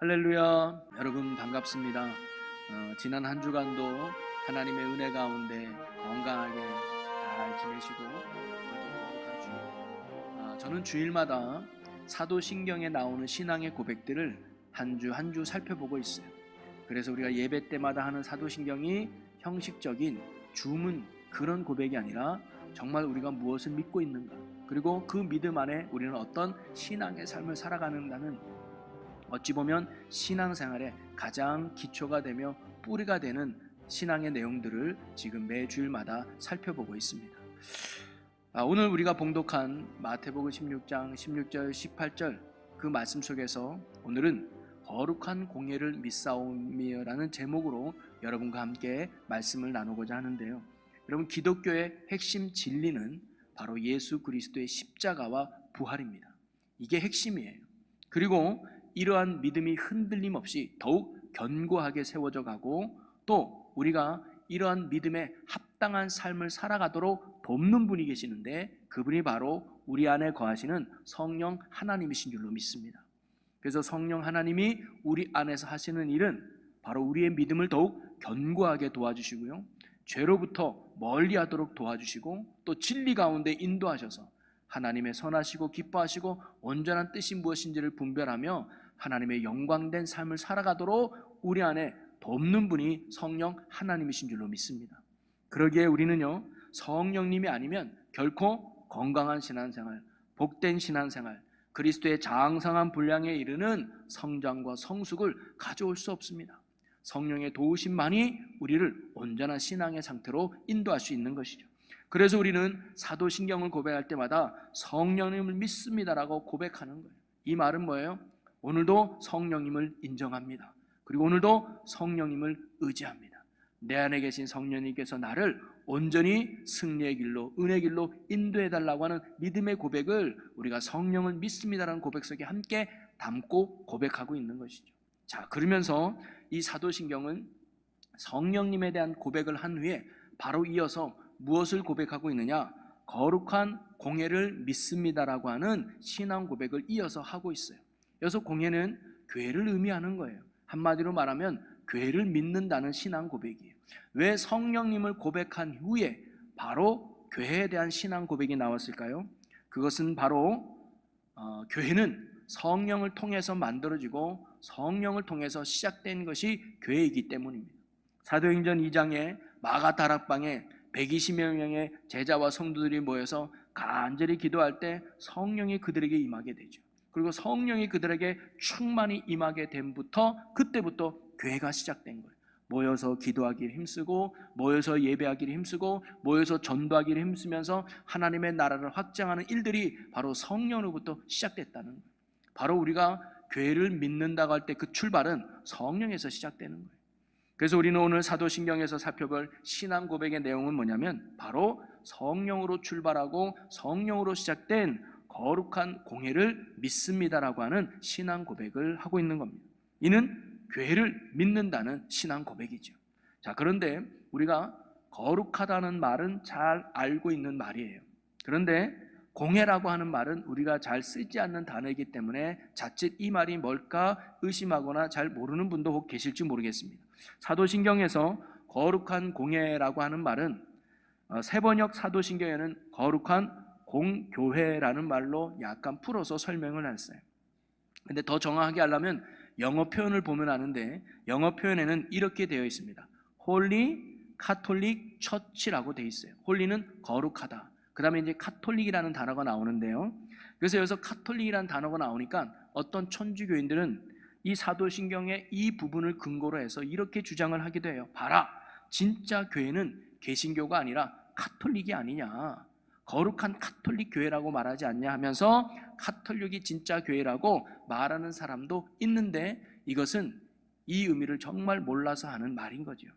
할렐루야. 여러분 반갑습니다. 지난 한 주간도 하나님의 은혜 가운데 건강하게 잘 지내시고 오늘도 거룩한 주일, 저는 주일마다 사도신경에 나오는 신앙의 고백들을 한 주 한 주 살펴보고 있어요. 그래서 우리가 예배 때마다 하는 사도신경이 형식적인 주문 그런 고백이 아니라 정말 우리가 무엇을 믿고 있는가, 그리고 그 믿음 안에 우리는 어떤 신앙의 삶을 살아가는가는 어찌 보면 신앙생활의 가장 기초가 되며 뿌리가 되는 신앙의 내용들을 지금 매 주일마다 살펴보고 있습니다. 오늘 우리가 봉독한 마태복음 16장 16절 18절 그 말씀 속에서 오늘은 거룩한 공예를 믿사오며라는 제목으로 여러분과 함께 말씀을 나누고자 하는데요. 여러분, 기독교의 핵심 진리는 바로 예수 그리스도의 십자가와 부활입니다. 이게 핵심이에요. 그리고 이러한 믿음이 흔들림 없이 더욱 견고하게 세워져 가고, 또 우리가 이러한 믿음에 합당한 삶을 살아가도록 돕는 분이 계시는데, 그분이 바로 우리 안에 거하시는 성령 하나님이신 줄로 믿습니다. 그래서 성령 하나님이 우리 안에서 하시는 일은 바로 우리의 믿음을 더욱 견고하게 도와주시고요, 죄로부터 멀리하도록 도와주시고, 또 진리 가운데 인도하셔서 하나님의 선하시고 기뻐하시고 온전한 뜻이 무엇인지를 분별하며 하나님의 영광된 삶을 살아가도록 우리 안에 돕는 분이 성령 하나님이신 줄로 믿습니다. 그러기에 우리는요, 성령님이 아니면 결코 건강한 신앙생활, 복된 신앙생활, 그리스도의 장성한 분량에 이르는 성장과 성숙을 가져올 수 없습니다. 성령의 도우심만이 우리를 온전한 신앙의 상태로 인도할 수 있는 것이죠. 그래서 우리는 사도신경을 고백할 때마다 성령님을 믿습니다라고 고백하는 거예요. 이 말은 뭐예요? 오늘도 성령님을 인정합니다. 그리고 오늘도 성령님을 의지합니다. 내 안에 계신 성령님께서 나를 온전히 승리의 길로, 은혜의 길로 인도해달라고 하는 믿음의 고백을 우리가 성령을 믿습니다라는 고백 속에 함께 담고 고백하고 있는 것이죠. 자, 그러면서 이 사도신경은 성령님에 대한 고백을 한 후에 바로 이어서 무엇을 고백하고 있느냐? 거룩한 공예를 믿습니다라고 하는 신앙 고백을 이어서 하고 있어요. 여기서 공예는 교회를 의미하는 거예요. 한마디로 말하면 교회를 믿는다는 신앙 고백이에요. 왜 성령님을 고백한 후에 바로 교회에 대한 신앙 고백이 나왔을까요? 그것은 바로 교회는 성령을 통해서 만들어지고 성령을 통해서 시작된 것이 교회이기 때문입니다. 사도행전 2장에 마가 다락방에 120여 명의 제자와 성도들이 모여서 간절히 기도할 때 성령이 그들에게 임하게 되죠. 그리고 성령이 그들에게 충만히 임하게 됨부터, 그때부터 교회가 시작된 거예요. 모여서 기도하기를 힘쓰고, 모여서 예배하기를 힘쓰고, 모여서 전도하기를 힘쓰면서 하나님의 나라를 확장하는 일들이 바로 성령으로부터 시작됐다는 거예요. 바로 우리가 교회를 믿는다고 할 때 그 출발은 성령에서 시작되는 거예요. 그래서 우리는 오늘 사도신경에서 살펴볼 신앙 고백의 내용은 뭐냐면 바로 성령으로 출발하고 성령으로 시작된 거룩한 공예를 믿습니다라고 하는 신앙 고백을 하고 있는 겁니다. 이는 교회를 믿는다는 신앙 고백이죠. 자, 그런데 우리가 거룩하다는 말은 잘 알고 있는 말이에요. 그런데 공예라고 하는 말은 우리가 잘 쓰지 않는 단어이기 때문에 자칫 이 말이 뭘까 의심하거나 잘 모르는 분도 혹 계실지 모르겠습니다. 사도신경에서 거룩한 공예라고 하는 말은 세번역 사도신경에는 거룩한 공교회라는 말로 약간 풀어서 설명을 했어요. 근데 더 정확하게 하려면 영어 표현을 보면 아는데, 영어 표현에는 이렇게 되어 있습니다. Holy Catholic Church라고 되어 있어요. 홀리는 거룩하다. 그 다음에 이제 카톨릭이라는 단어가 나오는데요. 그래서 여기서 카톨릭이라는 단어가 나오니까 어떤 천주교인들은 이 사도신경의 이 부분을 근거로 해서 이렇게 주장을 하기도 해요. 봐라, 진짜 교회는 개신교가 아니라 카톨릭이 아니냐, 거룩한 카톨릭 교회라고 말하지 않냐 하면서 카톨릭이 진짜 교회라고 말하는 사람도 있는데, 이것은 이 의미를 정말 몰라서 하는 말인 거죠.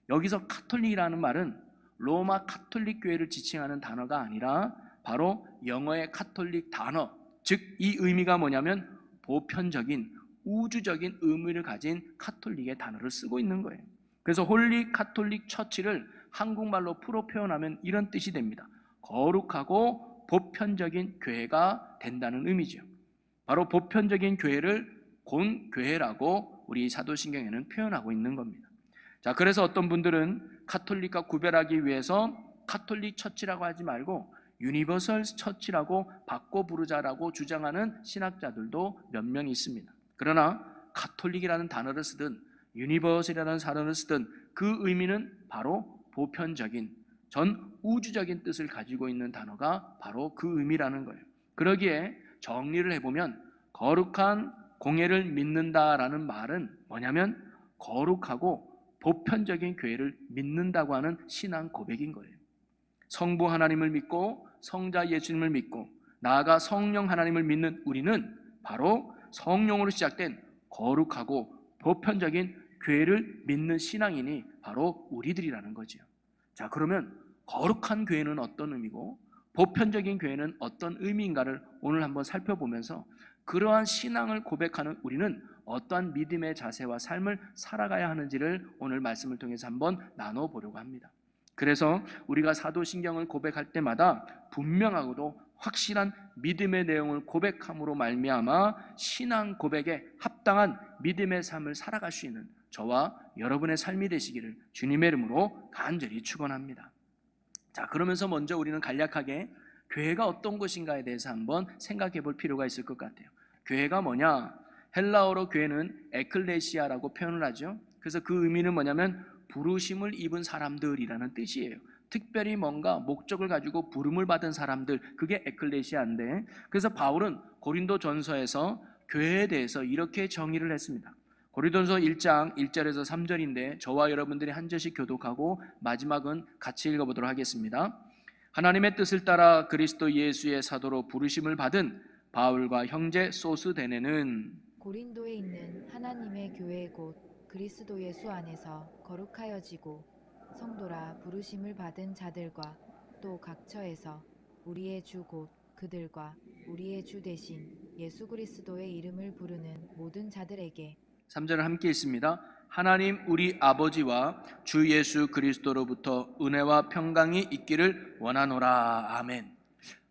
여기서 카톨릭이라는 말은 로마 카톨릭 교회를 지칭하는 단어가 아니라 바로 영어의 카톨릭 단어, 즉 이 의미가 뭐냐면 보편적인 우주적인 의미를 가진 카톨릭의 단어를 쓰고 있는 거예요. 그래서 홀리 카톨릭 처치를 한국말로 풀어 표현하면 이런 뜻이 됩니다. 거룩하고 보편적인 교회가 된다는 의미죠. 바로 보편적인 교회를 본교회라고 우리 사도신경에는 표현하고 있는 겁니다. 자, 그래서 어떤 분들은 카톨릭과 구별하기 위해서 카톨릭 처치라고 하지 말고 유니버설 처치라고 바꿔 부르자라고 주장하는 신학자들도 몇 명 있습니다. 그러나 카톨릭이라는 단어를 쓰든 유니버설이라는 단어를 쓰든 그 의미는 바로 보편적인 전 우주적인 뜻을 가지고 있는 단어가 바로 그 의미라는 거예요. 그러기에 정리를 해보면 거룩한 공예를 믿는다라는 말은 뭐냐면 거룩하고 보편적인 교회를 믿는다고 하는 신앙 고백인 거예요. 성부 하나님을 믿고 성자 예수님을 믿고 나아가 성령 하나님을 믿는 우리는 바로 성령으로 시작된 거룩하고 보편적인 교회를 믿는 신앙인이 바로 우리들이라는 거죠. 자, 그러면 거룩한 교회는 어떤 의미고 보편적인 교회는 어떤 의미인가를 오늘 한번 살펴보면서 그러한 신앙을 고백하는 우리는 어떠한 믿음의 자세와 삶을 살아가야 하는지를 오늘 말씀을 통해서 한번 나눠보려고 합니다. 그래서 우리가 사도신경을 고백할 때마다 분명하고도 확실한 믿음의 내용을 고백함으로 말미암아 신앙 고백에 합당한 믿음의 삶을 살아갈 수 있는 저와 여러분의 삶이 되시기를 주님의 이름으로 간절히 축원합니다. 자, 그러면서 먼저 우리는 간략하게 교회가 어떤 것인가에 대해서 한번 생각해 볼 필요가 있을 것 같아요. 교회가 뭐냐? 헬라어로 교회는 에클레시아라고 표현을 하죠. 그래서 그 의미는 뭐냐면 부르심을 입은 사람들이라는 뜻이에요. 특별히 뭔가 목적을 가지고 부름을 받은 사람들, 그게 에클레시아인데, 그래서 바울은 고린도 전서에서 교회에 대해서 이렇게 정의를 했습니다. 고린도전서 1장 1절에서 3절인데 저와 여러분들이 한 절씩 교독하고 마지막은 같이 읽어보도록 하겠습니다. 하나님의 뜻을 따라 그리스도 예수의 사도로 부르심을 받은 바울과 형제 소스데네는 고린도에 있는 하나님의 교회 곧 그리스도 예수 안에서 거룩하여지고 성도라 부르심을 받은 자들과 또 각처에서 우리의 주 곧 그들과 우리의 주 대신 예수 그리스도의 이름을 부르는 모든 자들에게 3절을 함께 읽습니다. 하나님 우리 아버지와 주 예수 그리스도로부터 은혜와 평강이 있기를 원하노라. 아멘.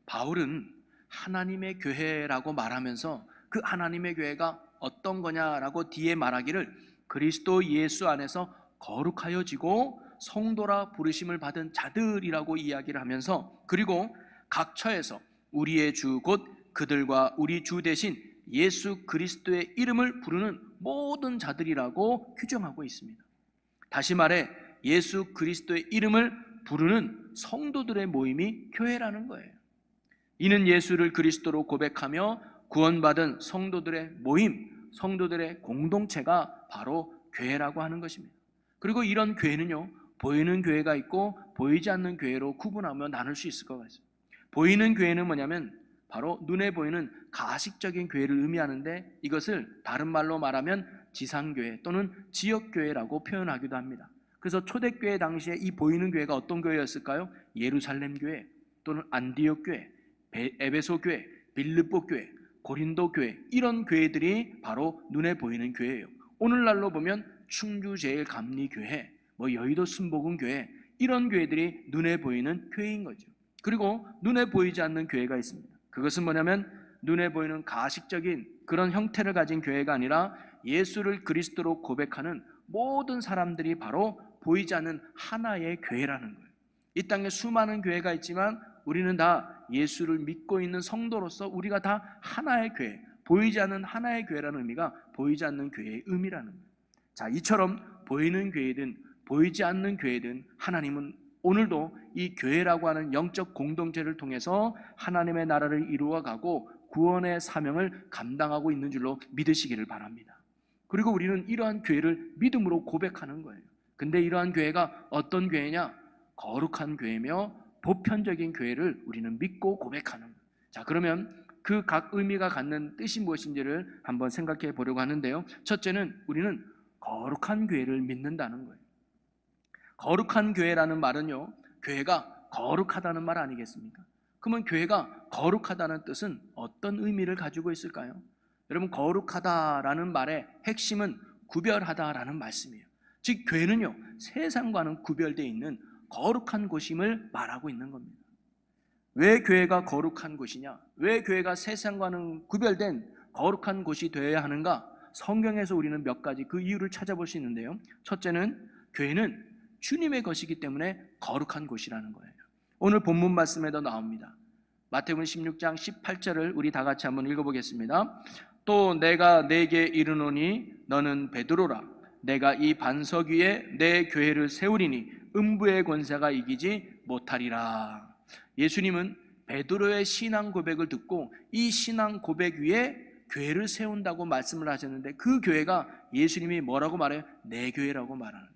바울은 하나님의 교회라고 말하면서 그 하나님의 교회가 어떤 거냐라고 뒤에 말하기를 그리스도 예수 안에서 거룩하여지고 성도라 부르심을 받은 자들이라고 이야기를 하면서 그리고 각처에서 우리의 주 곧 그들과 우리 주 대신 예수 그리스도의 이름을 부르는 모든 자들이라고 규정하고 있습니다. 다시 말해 예수 그리스도의 이름을 부르는 성도들의 모임이 교회라는 거예요. 이는 예수를 그리스도로 고백하며 구원받은 성도들의 모임, 성도들의 공동체가 바로 교회라고 하는 것입니다. 그리고 이런 교회는요, 보이는 교회가 있고 보이지 않는 교회로 구분하며 나눌 수 있을 것 같습니다. 보이는 교회는 뭐냐면 바로 눈에 보이는 가식적인 교회를 의미하는데 이것을 다른 말로 말하면 지상교회 또는 지역교회라고 표현하기도 합니다. 그래서 초대교회 당시에 이 보이는 교회가 어떤 교회였을까요? 예루살렘 교회 또는 안디옥 교회, 에베소 교회, 빌립보 교회, 고린도 교회, 이런 교회들이 바로 눈에 보이는 교회예요. 오늘날로 보면 충주제일감리교회, 여의도 순복음교회, 이런 교회들이 눈에 보이는 교회인 거죠. 그리고 눈에 보이지 않는 교회가 있습니다. 그것은 뭐냐면 눈에 보이는 가식적인 그런 형태를 가진 교회가 아니라 예수를 그리스도로 고백하는 모든 사람들이 바로 보이지 않는 하나의 교회라는 거예요. 이 땅에 수많은 교회가 있지만 우리는 다 예수를 믿고 있는 성도로서 우리가 다 하나의 교회, 보이지 않는 하나의 교회라는 의미가 보이지 않는 교회의 의미라는 거예요. 자, 이처럼 보이는 교회든 보이지 않는 교회든 하나님은 오늘도 이 교회라고 하는 영적 공동체를 통해서 하나님의 나라를 이루어가고 구원의 사명을 감당하고 있는 줄로 믿으시기를 바랍니다. 그리고 우리는 이러한 교회를 믿음으로 고백하는 거예요. 근데 이러한 교회가 어떤 교회냐? 거룩한 교회며 보편적인 교회를 우리는 믿고 고백하는 거예요. 자, 그러면 그 각 의미가 갖는 뜻이 무엇인지를 한번 생각해 보려고 하는데요. 첫째는 우리는 거룩한 교회를 믿는다는 거예요. 거룩한 교회라는 말은요, 교회가 거룩하다는 말 아니겠습니까? 그러면 교회가 거룩하다는 뜻은 어떤 의미를 가지고 있을까요? 여러분, 거룩하다라는 말의 핵심은 구별하다라는 말씀이에요. 즉 교회는요, 세상과는 구별되어 있는 거룩한 곳임을 말하고 있는 겁니다. 왜 교회가 거룩한 곳이냐? 왜 교회가 세상과는 구별된 거룩한 곳이 되어야 하는가? 성경에서 우리는 몇 가지 그 이유를 찾아볼 수 있는데요. 첫째는 교회는 주님의 것이기 때문에 거룩한 곳이라는 거예요. 오늘 본문 말씀에도 나옵니다. 마태복음 16장 18절을 우리 다 같이 한번 읽어보겠습니다. 또 내가 네게 이르노니 너는 베드로라. 내가 이 반석 위에 내 교회를 세우리니 음부의 권세가 이기지 못하리라. 예수님은 베드로의 신앙 고백을 듣고 이 신앙 고백 위에 교회를 세운다고 말씀을 하셨는데, 그 교회가 예수님이 뭐라고 말해요? 내 교회라고 말하는 거예요.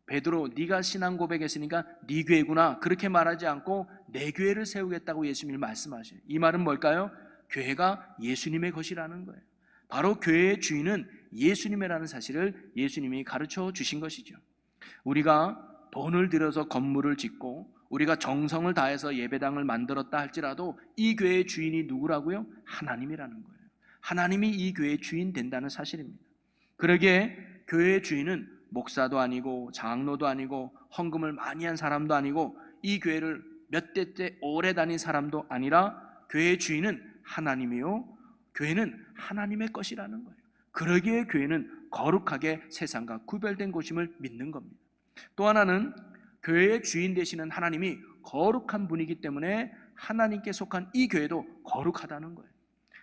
베드로, 네가 신앙 고백했으니까 네 교회구나, 그렇게 말하지 않고 내 교회를 세우겠다고 예수님이 말씀하셔요. 이 말은 뭘까요? 교회가 예수님의 것이라는 거예요. 바로 교회의 주인은 예수님이라는 사실을 예수님이 가르쳐 주신 것이죠. 우리가 돈을 들여서 건물을 짓고 우리가 정성을 다해서 예배당을 만들었다 할지라도 이 교회의 주인이 누구라고요? 하나님이라는 거예요. 하나님이 이 교회의 주인 된다는 사실입니다. 그러기에 교회의 주인은 목사도 아니고 장로도 아니고 헌금을 많이 한 사람도 아니고 이 교회를 몇 대째 오래 다닌 사람도 아니라 교회의 주인은 하나님이요, 교회는 하나님의 것이라는 거예요. 그러기에 교회는 거룩하게 세상과 구별된 곳임을 믿는 겁니다. 또 하나는 교회의 주인 되시는 하나님이 거룩한 분이기 때문에 하나님께 속한 이 교회도 거룩하다는 거예요.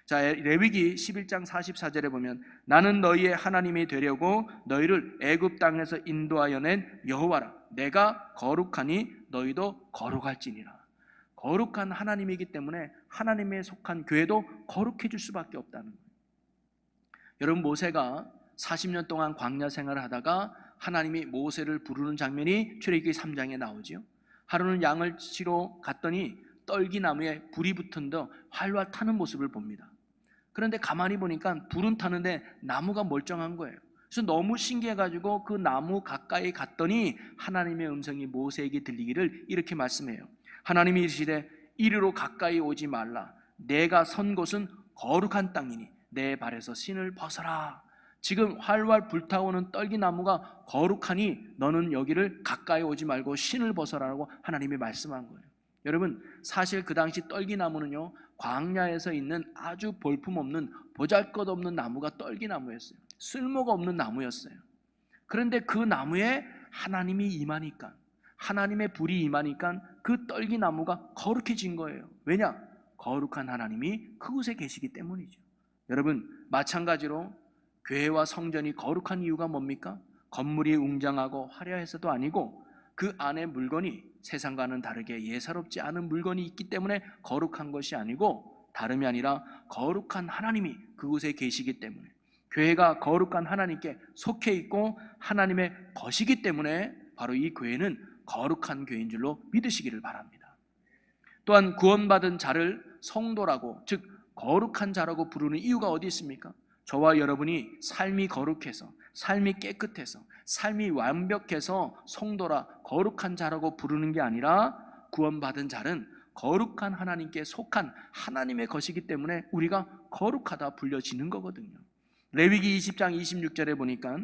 자, 레위기 11장 44절에 보면 나는 너희의 하나님이 되려고 너희를 애굽 땅에서 인도하여 낸 여호와라. 내가 거룩하니 너희도 거룩할지니라. 거룩한 하나님이기 때문에 하나님에 속한 교회도 거룩해질 수밖에 없다는 거예요. 여러분, 모세가 40년 동안 광야 생활을 하다가 하나님이 모세를 부르는 장면이 출애굽기 3장에 나오죠. 하루는 양을 치러 갔더니 떨기나무에 불이 붙은 데 활활 타는 모습을 봅니다. 그런데 가만히 보니까 불은 타는데 나무가 멀쩡한 거예요. 그래서 너무 신기해가지고 그 나무 가까이 갔더니 하나님의 음성이 모세에게 들리기를 이렇게 말씀해요. 하나님이 이르시되 이리로 가까이 오지 말라. 내가 선 곳은 거룩한 땅이니 내 발에서 신을 벗어라. 지금 활활 불타오는 떨기나무가 거룩하니 너는 여기를 가까이 오지 말고 신을 벗어라라고 하나님이 말씀한 거예요. 여러분, 사실 그 당시 떨기나무는요, 광야에서 있는 아주 볼품없는 보잘것없는 나무가 떨기나무였어요. 쓸모가 없는 나무였어요. 그런데 그 나무에 하나님이 임하니까, 하나님의 불이 임하니까 그 떨기나무가 거룩해진 거예요. 왜냐? 거룩한 하나님이 그곳에 계시기 때문이죠. 여러분, 마찬가지로 교회와 성전이 거룩한 이유가 뭡니까? 건물이 웅장하고 화려해서도 아니고 그 안에 물건이 세상과는 다르게 예사롭지 않은 물건이 있기 때문에 거룩한 것이 아니고, 다름이 아니라 거룩한 하나님이 그곳에 계시기 때문에, 교회가 거룩한 하나님께 속해 있고 하나님의 것이기 때문에 바로 이 교회는 거룩한 교회인 줄로 믿으시기를 바랍니다. 또한 구원받은 자를 성도라고, 즉 거룩한 자라고 부르는 이유가 어디 있습니까? 저와 여러분이 삶이 거룩해서, 삶이 깨끗해서, 삶이 완벽해서 성도라, 거룩한 자라고 부르는 게 아니라, 구원받은 자는 거룩한 하나님께 속한 하나님의 것이기 때문에 우리가 거룩하다 불려지는 거거든요. 레위기 20장 26절에 보니까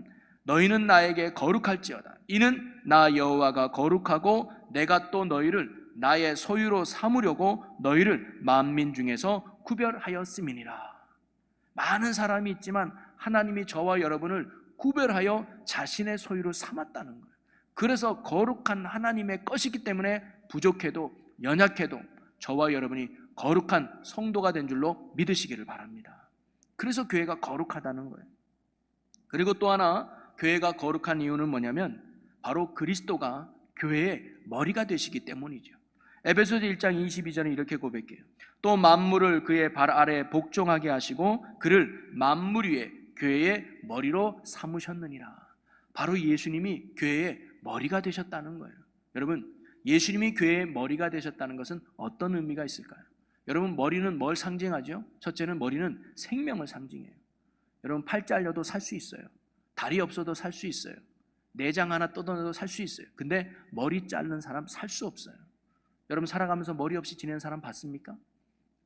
너희는 나에게 거룩할지어다. 이는 나 여호와가 거룩하고 내가 또 너희를 나의 소유로 삼으려고 너희를 만민 중에서 구별하였음이니라. 많은 사람이 있지만 하나님이 저와 여러분을 구별하여 자신의 소유로 삼았다는 거예요. 그래서 거룩한 하나님의 것이기 때문에 부족해도 연약해도 저와 여러분이 거룩한 성도가 된 줄로 믿으시기를 바랍니다. 그래서 교회가 거룩하다는 거예요. 그리고 또 하나, 교회가 거룩한 이유는 뭐냐면 바로 그리스도가 교회의 머리가 되시기 때문이죠. 에베소서 1장 22절에 이렇게 고백해요. 또 만물을 그의 발 아래에 복종하게 하시고 그를 만물 위에 교회의 머리로 삼으셨느니라. 바로 예수님이 교회의 머리가 되셨다는 거예요. 여러분, 예수님이 교회의 머리가 되셨다는 것은 어떤 의미가 있을까요? 여러분, 머리는 뭘 상징하죠? 첫째는 머리는 생명을 상징해요. 여러분, 팔 잘려도 살 수 있어요. 다리 없어도 살 수 있어요. 내장 하나 뜯어내도 살 수 있어요. 근데 머리 자르는 사람 살 수 없어요. 여러분, 살아가면서 머리 없이 지내는 사람 봤습니까?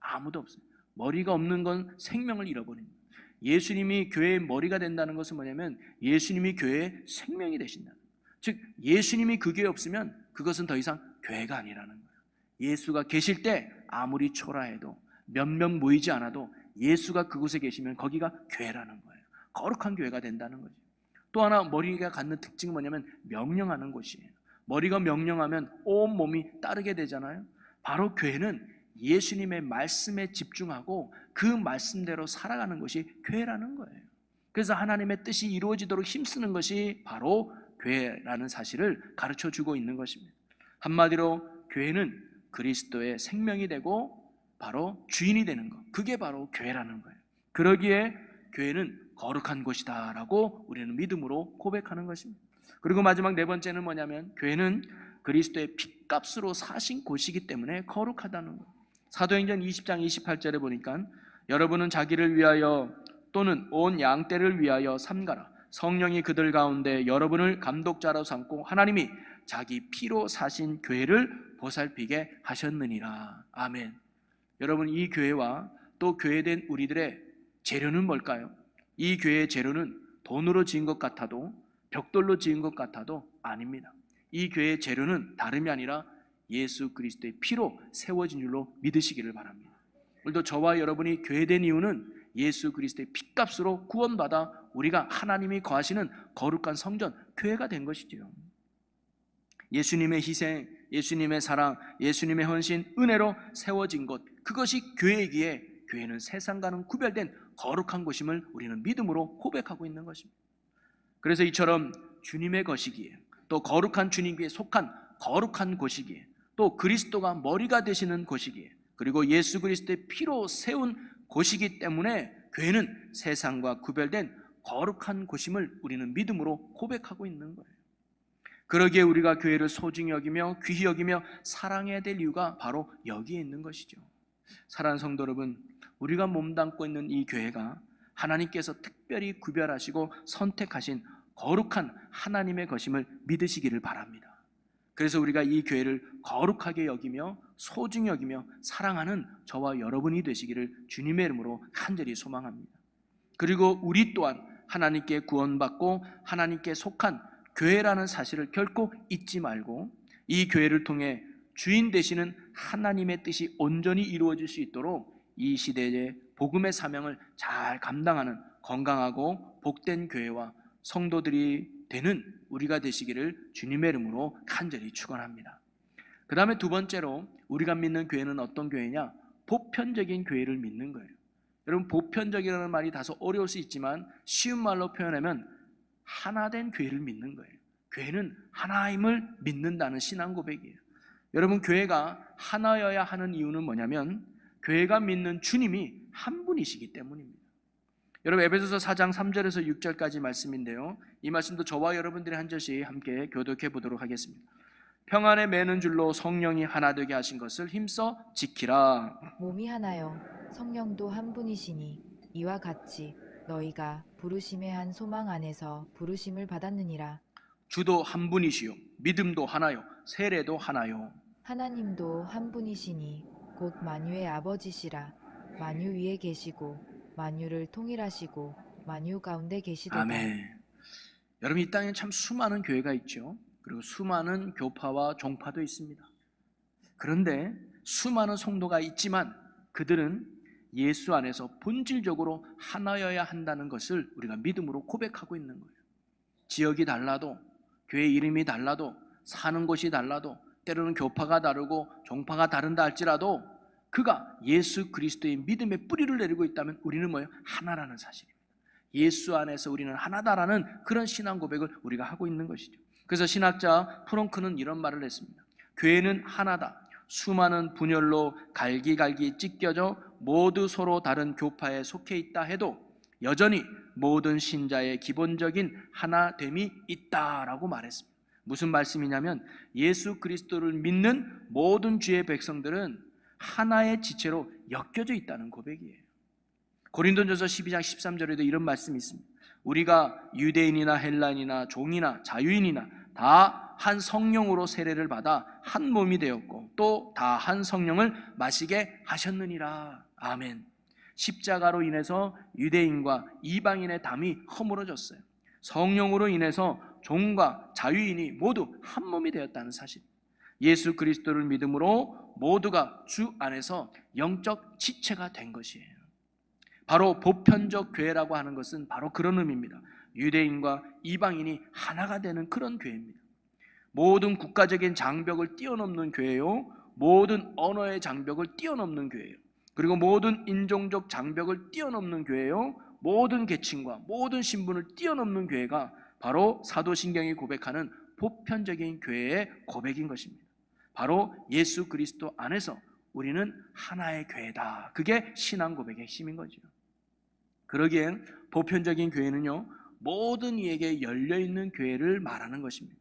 아무도 없어요. 머리가 없는 건 생명을 잃어버립니다. 예수님이 교회의 머리가 된다는 것은 뭐냐면 예수님이 교회의 생명이 되신다는 거예요. 즉 예수님이 그 교회에 없으면 그것은 더 이상 교회가 아니라는 거예요. 예수가 계실 때 아무리 초라해도 몇몇 모이지 않아도 예수가 그곳에 계시면 거기가 교회라는 거예요. 거룩한 교회가 된다는 거죠. 또 하나 머리가 갖는 특징은 뭐냐면 명령하는 곳이에요. 머리가 명령하면 온 몸이 따르게 되잖아요. 바로 교회는 예수님의 말씀에 집중하고 그 말씀대로 살아가는 것이 교회라는 거예요. 그래서 하나님의 뜻이 이루어지도록 힘쓰는 것이 바로 교회라는 사실을 가르쳐 주고 있는 것입니다. 한마디로 교회는 그리스도의 생명이 되고 바로 주인이 되는 것, 그게 바로 교회라는 거예요. 그러기에 교회는 거룩한 곳이다 라고 우리는 믿음으로 고백하는 것입니다. 그리고 마지막 네 번째는 뭐냐면 교회는 그리스도의 핏값으로 사신 곳이기 때문에 거룩하다는 것. 사도행전 20장 28절에 보니까 여러분은 자기를 위하여 또는 온 양떼를 위하여 삼가라. 성령이 그들 가운데 여러분을 감독자로 삼고 하나님이 자기 피로 사신 교회를 보살피게 하셨느니라. 아멘. 여러분, 이 교회와 또 교회된 우리들의 재료는 뭘까요? 이 교회의 재료는 돈으로 지은 것 같아도 벽돌로 지은 것 같아도 아닙니다. 이 교회의 재료는 다름이 아니라 예수 그리스도의 피로 세워진 줄로 믿으시기를 바랍니다. 오늘도 저와 여러분이 교회된 이유는 예수 그리스도의 핏값으로 구원받아 우리가 하나님이 거하시는 거룩한 성전, 교회가 된 것이지요. 예수님의 희생, 예수님의 사랑, 예수님의 헌신, 은혜로 세워진 것, 그것이 교회이기에 교회는 세상과는 구별된 거룩한 곳임을 우리는 믿음으로 고백하고 있는 것입니다. 그래서 이처럼 주님의 것이기에, 또 거룩한 주님께 속한 거룩한 곳이기에, 또 그리스도가 머리가 되시는 곳이기에, 그리고 예수 그리스도의 피로 세운 곳이기 때문에 교회는 세상과 구별된 거룩한 곳임을 우리는 믿음으로 고백하고 있는 거예요. 그러기에 우리가 교회를 소중히 여기며 귀히 여기며 사랑해야 될 이유가 바로 여기에 있는 것이죠. 사랑하는 성도 여러분, 우리가 몸담고 있는 이 교회가 하나님께서 특별히 구별하시고 선택하신 거룩한 하나님의 것임을 믿으시기를 바랍니다. 그래서 우리가 이 교회를 거룩하게 여기며 소중히 여기며 사랑하는 저와 여러분이 되시기를 주님의 이름으로 간절히 소망합니다. 그리고 우리 또한 하나님께 구원받고 하나님께 속한 교회라는 사실을 결코 잊지 말고 이 교회를 통해 주인 되시는 하나님의 뜻이 온전히 이루어질 수 있도록 이 시대의 복음의 사명을 잘 감당하는 건강하고 복된 교회와 성도들이 되는 우리가 되시기를 주님의 이름으로 간절히 축원합니다. 그 다음에 두 번째로 우리가 믿는 교회는 어떤 교회냐? 보편적인 교회를 믿는 거예요. 여러분, 보편적이라는 말이 다소 어려울 수 있지만 쉬운 말로 표현하면 하나된 교회를 믿는 거예요. 교회는 하나임을 믿는다는 신앙 고백이에요. 여러분, 교회가 하나여야 하는 이유는 뭐냐면 교회가 믿는 주님이 한 분이시기 때문입니다. 여러분, 에베소서 4장 3절에서 6절까지 말씀인데요, 이 말씀도 저와 여러분들이 한 절씩 함께 교독해 보도록 하겠습니다. 평안에 매는 줄로 성령이 하나 되게 하신 것을 힘써 지키라. 몸이 하나요 성령도 한 분이시니 이와 같이 너희가 부르심의 한 소망 안에서 부르심을 받았느니라. 주도 한 분이시요 믿음도 하나요 세례도 하나요. 하나님도 한 분이시니 곧 만유의 아버지시라. 만유 위에 계시고 만유를 통일하시고 만유 가운데 계시도다. 아멘. 여러분, 이 땅에 참 수많은 교회가 있죠. 그리고 수많은 교파와 종파도 있습니다. 그런데 수많은 성도가 있지만 그들은 예수 안에서 본질적으로 하나여야 한다는 것을 우리가 믿음으로 고백하고 있는 거예요. 지역이 달라도, 교회 이름이 달라도, 사는 곳이 달라도, 때로는 교파가 다르고 종파가 다른다 할지라도 그가 예수 그리스도의 믿음의 뿌리를 내리고 있다면 우리는 뭐예요? 하나라는 사실입니다. 예수 안에서 우리는 하나다라는 그런 신앙 고백을 우리가 하고 있는 것이죠. 그래서 신학자 프렁크는 이런 말을 했습니다. 교회는 하나다. 수많은 분열로 갈기갈기 찢겨져 모두 서로 다른 교파에 속해 있다 해도 여전히 모든 신자의 기본적인 하나됨이 있다라고 말했습니다. 무슨 말씀이냐면 예수 그리스도를 믿는 모든 주의 백성들은 하나의 지체로 엮여져 있다는 고백이에요. 고린도전서 12장 13절에도 이런 말씀이 있습니다. 우리가 유대인이나 헬라인이나 종이나 자유인이나 다 한 성령으로 세례를 받아 한 몸이 되었고 또 다 한 성령을 마시게 하셨느니라. 아멘. 십자가로 인해서 유대인과 이방인의 담이 허물어졌어요. 성령으로 인해서 종과 자유인이 모두 한 몸이 되었다는 사실. 예수 그리스도를 믿음으로 모두가 주 안에서 영적 지체가 된 것이에요. 바로 보편적 교회라고 하는 것은 바로 그런 의미입니다. 유대인과 이방인이 하나가 되는 그런 교회입니다. 모든 국가적인 장벽을 뛰어넘는 교회요, 모든 언어의 장벽을 뛰어넘는 교회요, 그리고 모든 인종적 장벽을 뛰어넘는 교회요, 모든 계층과 모든 신분을 뛰어넘는 교회가 바로 사도신경이 고백하는 보편적인 교회의 고백인 것입니다. 바로 예수 그리스도 안에서 우리는 하나의 교회다. 그게 신앙 고백의 핵심인 거죠. 그러기엔 보편적인 교회는요, 모든 이에게 열려있는 교회를 말하는 것입니다.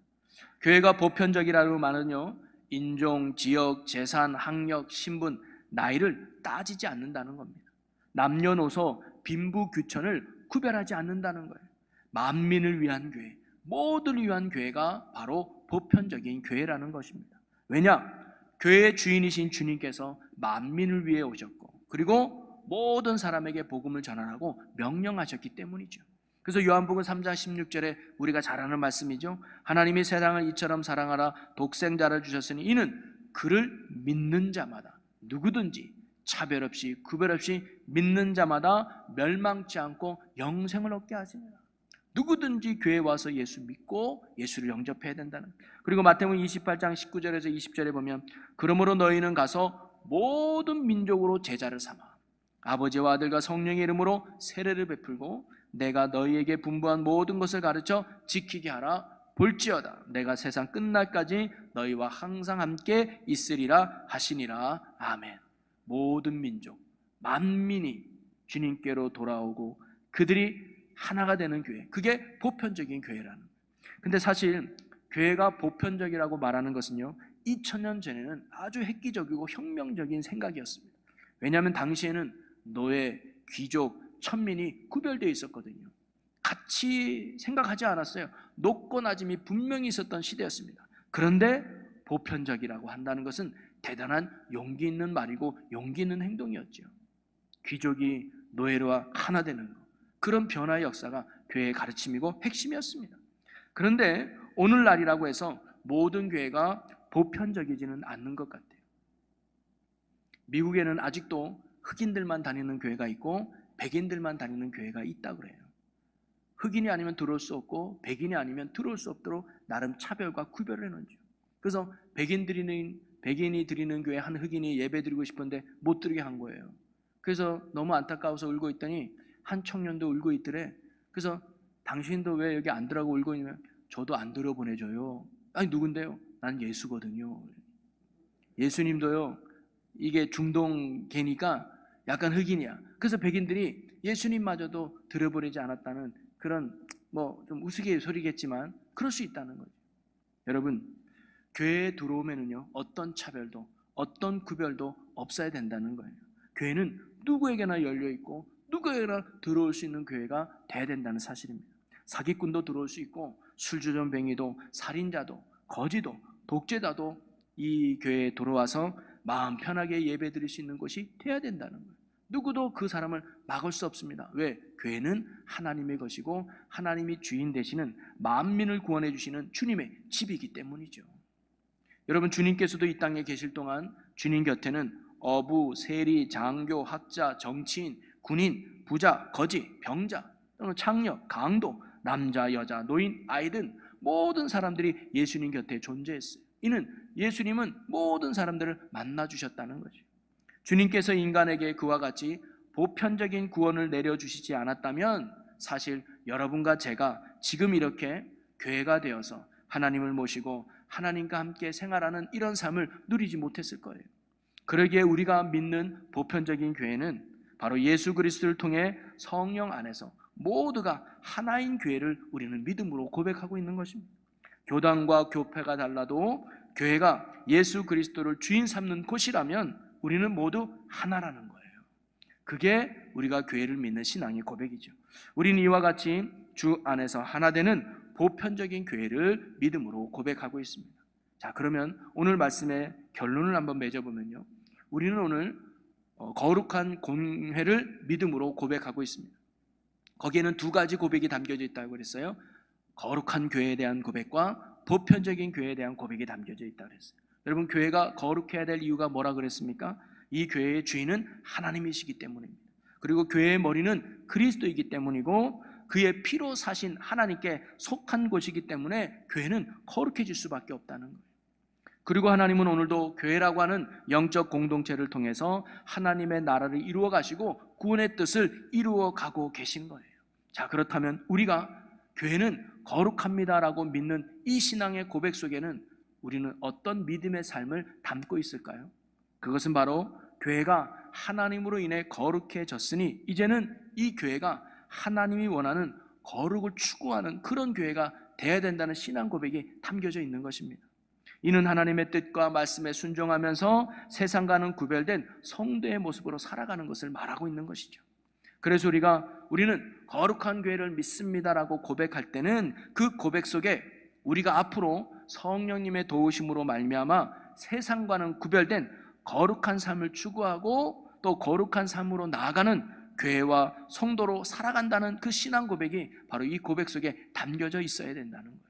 교회가 보편적이라는 말은요, 인종, 지역, 재산, 학력, 신분, 나이를 따지지 않는다는 겁니다. 남녀노소, 빈부귀천을 구별하지 않는다는 거예요. 만민을 위한 교회, 모두를 위한 교회가 바로 보편적인 교회라는 것입니다. 왜냐? 교회의 주인이신 주님께서 만민을 위해 오셨고, 그리고 모든 사람에게 복음을 전하라고 명령하셨기 때문이죠. 그래서 요한복음 3장 16절에 우리가 잘 아는 말씀이죠. 하나님이 세상을 이처럼 사랑하라 독생자를 주셨으니 이는 그를 믿는 자마다 누구든지 차별 없이 구별 없이 믿는 자마다 멸망치 않고 영생을 얻게 하시니라. 누구든지 교회에 와서 예수 믿고 예수를 영접해야 된다는. 그리고 마태복음 28장 19절에서 20절에 보면 그러므로 너희는 가서 모든 민족으로 제자를 삼아 아버지와 아들과 성령의 이름으로 세례를 베풀고 내가 너희에게 분부한 모든 것을 가르쳐 지키게 하라. 볼지어다 내가 세상 끝날까지 너희와 항상 함께 있으리라 하시니라. 아멘. 모든 민족 만민이 주님께로 돌아오고 그들이 하나가 되는 교회, 그게 보편적인 교회라는. 근데 사실 교회가 보편적이라고 말하는 것은요, 2000년 전에는 아주 획기적이고 혁명적인 생각이었습니다. 왜냐하면 당시에는 노예, 귀족, 천민이 구별되어 있었거든요. 같이 생각하지 않았어요. 높고 낮음이 분명히 있었던 시대였습니다. 그런데 보편적이라고 한다는 것은 대단한 용기 있는 말이고 용기 있는 행동이었죠. 귀족이 노예와 하나 되는 것, 그런 변화의 역사가 교회의 가르침이고 핵심이었습니다. 그런데 오늘날이라고 해서 모든 교회가 보편적이지는 않는 것 같아요. 미국에는 아직도 흑인들만 다니는 교회가 있고 백인들만 다니는 교회가 있다고 그래요. 흑인이 아니면 들어올 수 없고 백인이 아니면 들어올 수 없도록 나름 차별과 구별을 해놓죠. 그래서 백인이 드리는 교회 한 흑인이 예배 드리고 싶은데 못 드리게 한 거예요. 그래서 너무 안타까워서 울고 있더니 한 청년도 울고 있더래. 그래서 당신도 왜 여기 안 들어가고 울고 있냐면 저도 안 들어 보내줘요. 아니 누군데요? 난 예수거든요. 예수님도요, 이게 중동계니까 약간 흑인이야. 그래서 백인들이 예수님마저도 들어버리지 않았다는 그런 뭐 좀 우스갯소리겠지만 그럴 수 있다는 거죠. 여러분, 교회에 들어오면은요, 어떤 차별도 어떤 구별도 없어야 된다는 거예요. 교회는 누구에게나 열려 있고 누구에게나 들어올 수 있는 교회가 돼야 된다는 사실입니다. 사기꾼도 들어올 수 있고 술주전뱅이도 살인자도 거지도 독재자도 이 교회에 들어와서 마음 편하게 예배드릴 수 있는 곳이 돼야 된다는 거예요. 누구도 그 사람을 막을 수 없습니다. 왜? 교회는 하나님의 것이고 하나님이 주인 되시는 만민을 구원해 주시는 주님의 집이기 때문이죠. 여러분, 주님께서도 이 땅에 계실 동안 주님 곁에는 어부, 세리, 장교, 학자, 정치인, 군인, 부자, 거지, 병자, 또는 창녀, 강도, 남자, 여자, 노인, 아이든 모든 사람들이 예수님 곁에 존재했어요. 이는 예수님은 모든 사람들을 만나주셨다는 거죠. 주님께서 인간에게 그와 같이 보편적인 구원을 내려주시지 않았다면 사실 여러분과 제가 지금 이렇게 교회가 되어서 하나님을 모시고 하나님과 함께 생활하는 이런 삶을 누리지 못했을 거예요. 그러기에 우리가 믿는 보편적인 교회는 바로 예수 그리스도를 통해 성령 안에서 모두가 하나인 교회를 우리는 믿음으로 고백하고 있는 것입니다. 교단과 교회가 달라도 교회가 예수 그리스도를 주인 삼는 곳이라면 우리는 모두 하나라는 거예요. 그게 우리가 교회를 믿는 신앙의 고백이죠. 우리는 이와 같이 주 안에서 하나 되는 보편적인 교회를 믿음으로 고백하고 있습니다. 자, 그러면 오늘 말씀의 결론을 한번 맺어보면요, 우리는 오늘 거룩한 공회를 믿음으로 고백하고 있습니다. 거기에는 두 가지 고백이 담겨져 있다고 그랬어요. 거룩한 교회에 대한 고백과 보편적인 교회에 대한 고백이 담겨져 있다고 그랬어요. 여러분, 교회가 거룩해야 될 이유가 뭐라 그랬습니까? 이 교회의 주인은 하나님이시기 때문입니다. 그리고 교회의 머리는 그리스도이기 때문이고 그의 피로 사신 하나님께 속한 곳이기 때문에 교회는 거룩해질 수밖에 없다는 거예요. 그리고 하나님은 오늘도 교회라고 하는 영적 공동체를 통해서 하나님의 나라를 이루어 가시고 구원의 뜻을 이루어 가고 계신 거예요. 자, 그렇다면 우리가 교회는 거룩합니다라고 믿는 이 신앙의 고백 속에는 우리는 어떤 믿음의 삶을 담고 있을까요? 그것은 바로 교회가 하나님으로 인해 거룩해졌으니 이제는 이 교회가 하나님이 원하는 거룩을 추구하는 그런 교회가 되어야 된다는 신앙 고백이 담겨져 있는 것입니다. 이는 하나님의 뜻과 말씀에 순종하면서 세상과는 구별된 성도의 모습으로 살아가는 것을 말하고 있는 것이죠. 그래서 우리는 거룩한 교회를 믿습니다라고 고백할 때는 그 고백 속에 우리가 앞으로 성령님의 도우심으로 말미암아 세상과는 구별된 거룩한 삶을 추구하고 또 거룩한 삶으로 나아가는 교회와 성도로 살아간다는 그 신앙 고백이 바로 이 고백 속에 담겨져 있어야 된다는 거예요.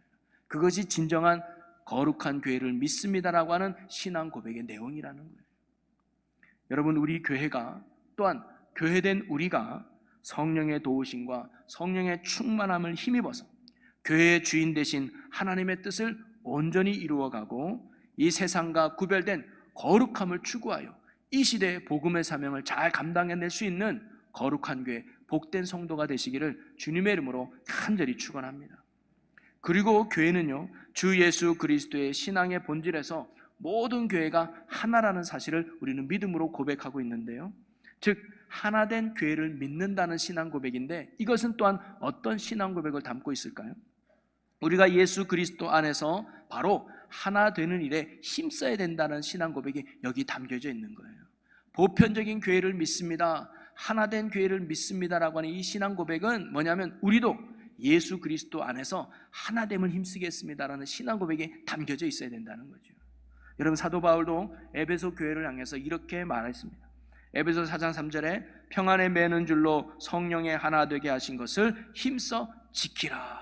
그것이 진정한 거룩한 교회를 믿습니다라고 하는 신앙 고백의 내용이라는 거예요. 여러분, 우리 교회가 또한 교회된 우리가 성령의 도우심과 성령의 충만함을 힘입어서 교회의 주인 되신 하나님의 뜻을 온전히 이루어가고 이 세상과 구별된 거룩함을 추구하여 이 시대의 복음의 사명을 잘 감당해낼 수 있는 거룩한 교회, 복된 성도가 되시기를 주님의 이름으로 간절히 축원합니다. 그리고 교회는요, 주 예수 그리스도의 신앙의 본질에서 모든 교회가 하나라는 사실을 우리는 믿음으로 고백하고 있는데요, 즉 하나된 교회를 믿는다는 신앙 고백인데 이것은 또한 어떤 신앙 고백을 담고 있을까요? 우리가 예수 그리스도 안에서 바로 하나 되는 일에 힘써야 된다는 신앙 고백이 여기 담겨져 있는 거예요. 보편적인 교회를 믿습니다, 하나된 교회를 믿습니다라고 하는 이 신앙 고백은 뭐냐면 우리도 예수 그리스도 안에서 하나됨을 힘쓰겠습니다라는 신앙 고백이 담겨져 있어야 된다는 거죠. 여러분, 사도 바울도 에베소 교회를 향해서 이렇게 말했습니다. 에베소 4장 3절에 평안에 매는 줄로 성령의 하나 되게 하신 것을 힘써 지키라.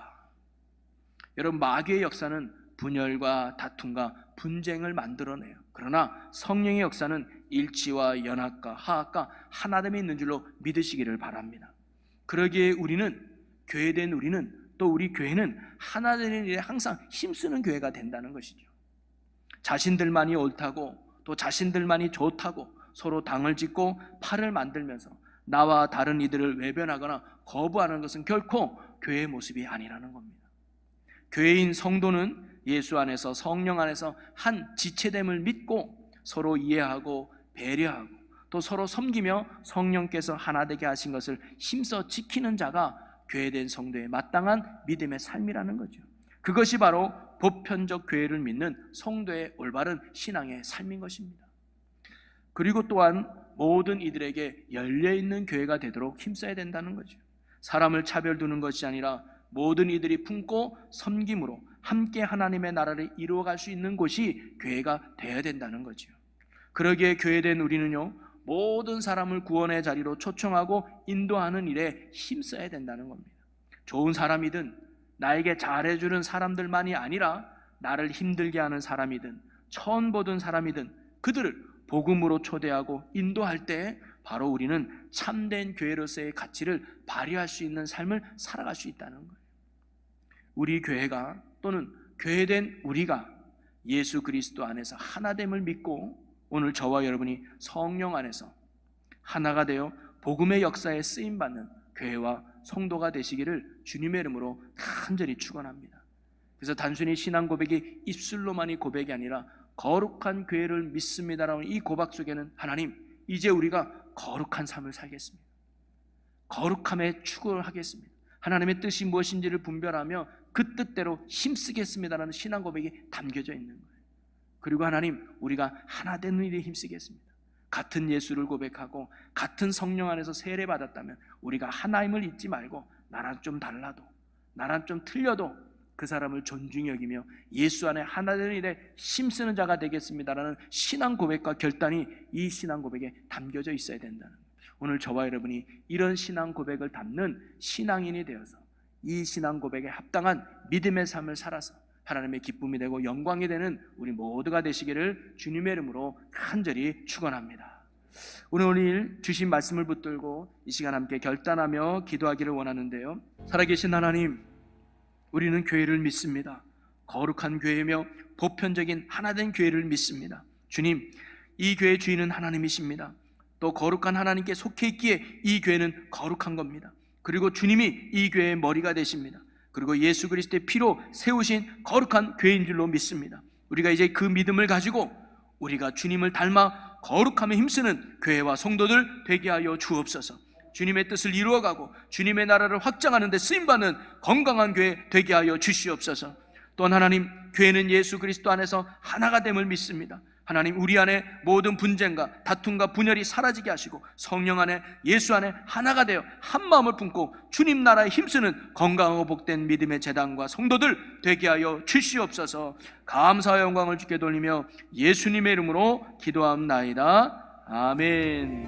여러분, 마귀의 역사는 분열과 다툼과 분쟁을 만들어내요. 그러나 성령의 역사는 일치와 연합과 화합과 하나됨이 있는 줄로 믿으시기를 바랍니다. 그러기에 우리는, 교회된 우리는, 또 우리 교회는 하나 되는 일에 항상 힘쓰는 교회가 된다는 것이죠. 자신들만이 옳다고 또 자신들만이 좋다고 서로 당을 짓고 팔을 만들면서 나와 다른 이들을 외변하거나 거부하는 것은 결코 교회의 모습이 아니라는 겁니다. 교회인 성도는 예수 안에서, 성령 안에서 한 지체됨을 믿고 서로 이해하고 배려하고 또 서로 섬기며 성령께서 하나 되게 하신 것을 힘써 지키는 자가 교회된 성도의 마땅한 믿음의 삶이라는 거죠. 그것이 바로 보편적 교회를 믿는 성도의 올바른 신앙의 삶인 것입니다. 그리고 또한 모든 이들에게 열려있는 교회가 되도록 힘써야 된다는 거죠. 사람을 차별두는 것이 아니라 모든 이들이 품고 섬김으로 함께 하나님의 나라를 이루어갈 수 있는 곳이 교회가 되어야 된다는 거죠. 그러기에 교회된 우리는요, 모든 사람을 구원의 자리로 초청하고 인도하는 일에 힘써야 된다는 겁니다. 좋은 사람이든 나에게 잘해주는 사람들만이 아니라 나를 힘들게 하는 사람이든 처음 보던 사람이든 그들을 복음으로 초대하고 인도할 때 바로 우리는 참된 교회로서의 가치를 발휘할 수 있는 삶을 살아갈 수 있다는 거예요. 우리 교회가 또는 교회된 우리가 예수 그리스도 안에서 하나됨을 믿고 오늘 저와 여러분이 성령 안에서 하나가 되어 복음의 역사에 쓰임받는 교회와 성도가 되시기를 주님의 이름으로 간절히 축원합니다. 그래서 단순히 신앙 고백이 입술로만이 고백이 아니라 거룩한 교회를 믿습니다라는 이 고백 속에는 하나님, 이제 우리가 거룩한 삶을 살겠습니다. 거룩함에 추구를 하겠습니다. 하나님의 뜻이 무엇인지를 분별하며 그 뜻대로 힘쓰겠습니다라는 신앙 고백이 담겨져 있는 거예요. 그리고 하나님, 우리가 하나 되는 일에 힘쓰겠습니다. 같은 예수를 고백하고 같은 성령 안에서 세례받았다면 우리가 하나님을 잊지 말고 나랑 좀 달라도, 나랑 좀 틀려도 그 사람을 존중히 여기며 예수 안에 하나 되는 일에 힘쓰는 자가 되겠습니다라는 신앙 고백과 결단이 이 신앙 고백에 담겨져 있어야 된다는 거예요. 오늘 저와 여러분이 이런 신앙 고백을 담는 신앙인이 되어서 이 신앙 고백에 합당한 믿음의 삶을 살아서 하나님의 기쁨이 되고 영광이 되는 우리 모두가 되시기를 주님의 이름으로 간절히 축원합니다. 오늘 주신 말씀을 붙들고 이 시간 함께 결단하며 기도하기를 원하는데요. 살아계신 하나님, 우리는 교회를 믿습니다. 거룩한 교회며 보편적인 하나된 교회를 믿습니다. 주님, 이 교회의 주인은 하나님이십니다. 또 거룩한 하나님께 속해 있기에 이 교회는 거룩한 겁니다. 그리고 주님이 이 교회의 머리가 되십니다. 그리고 예수 그리스도의 피로 세우신 거룩한 교회인 줄로 믿습니다. 우리가 이제 그 믿음을 가지고 우리가 주님을 닮아 거룩함에 힘쓰는 교회와 성도들 되게 하여 주옵소서. 주님의 뜻을 이루어가고 주님의 나라를 확장하는 데 쓰임받는 건강한 교회 되게 하여 주시옵소서. 또한 하나님, 교회는 예수 그리스도 안에서 하나가 됨을 믿습니다. 하나님, 우리 안에 모든 분쟁과 다툼과 분열이 사라지게 하시고 성령 안에, 예수 안에 하나가 되어 한 마음을 품고 주님 나라에 힘쓰는 건강하고 복된 믿음의 재단과 성도들 되게 하여 주시옵소서. 감사와 영광을 주께 돌리며 예수님의 이름으로 기도합나이다. 아멘.